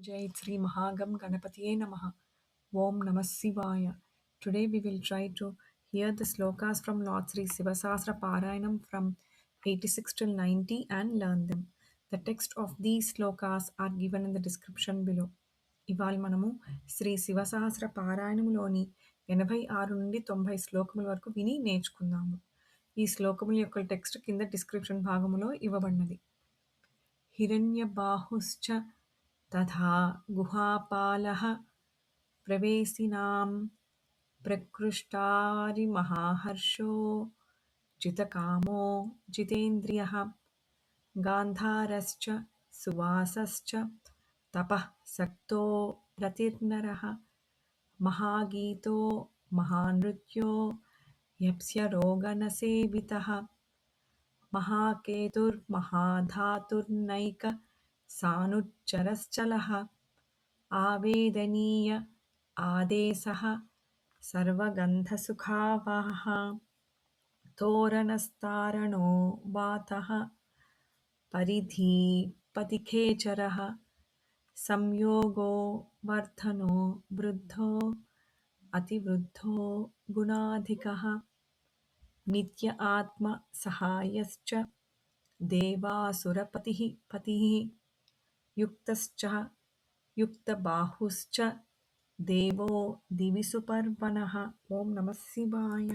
Jai Sri Mahagam Ganapatiye Namaha. Om Namah Shivaya. Today we will try to hear the slokas from Lord Sri Sivasasra Parayanam from 86 till 90 and learn them. The text of these slokas are given in the description below. ఇవాళ మనము శ్రీ శివసహస్ర పారాయణములోని 86 నుండి 90 శ్లోకముల వరకు విని నేర్చుకుందాము. ఈ శ్లోకముల యొక్క text కింద description భాగములో ఇవ్వబడినది. हिरण्यबाहुश्च तथा गुहापालः प्रवेशिनां प्रकृष्टारिमहाहर्षो जितकामो जितेन्द्रियः गान्धारश्च सुवासश्च तपः सक्तो रतिर्नरः महागीतो महानृत्यो यप्स्य रोगनसेवितः महाकेतुर्महाधातुर्नैक सानुच्चरश्चलः आवेदनीय आदेशः सर्वगन्धसुखावहः तोरणस्तारणो वातः परिधिपतिखेचरः संयोगो वर्धनो वृद्धो अतिवृद्धो गुणाधिकः नित्य आत्मसहायश्च देवासुरपतिः पतिः युक्तश्च युक्तबाहुश्च देवो दिवि सुपर्वणः. ओम नमः शिवाय.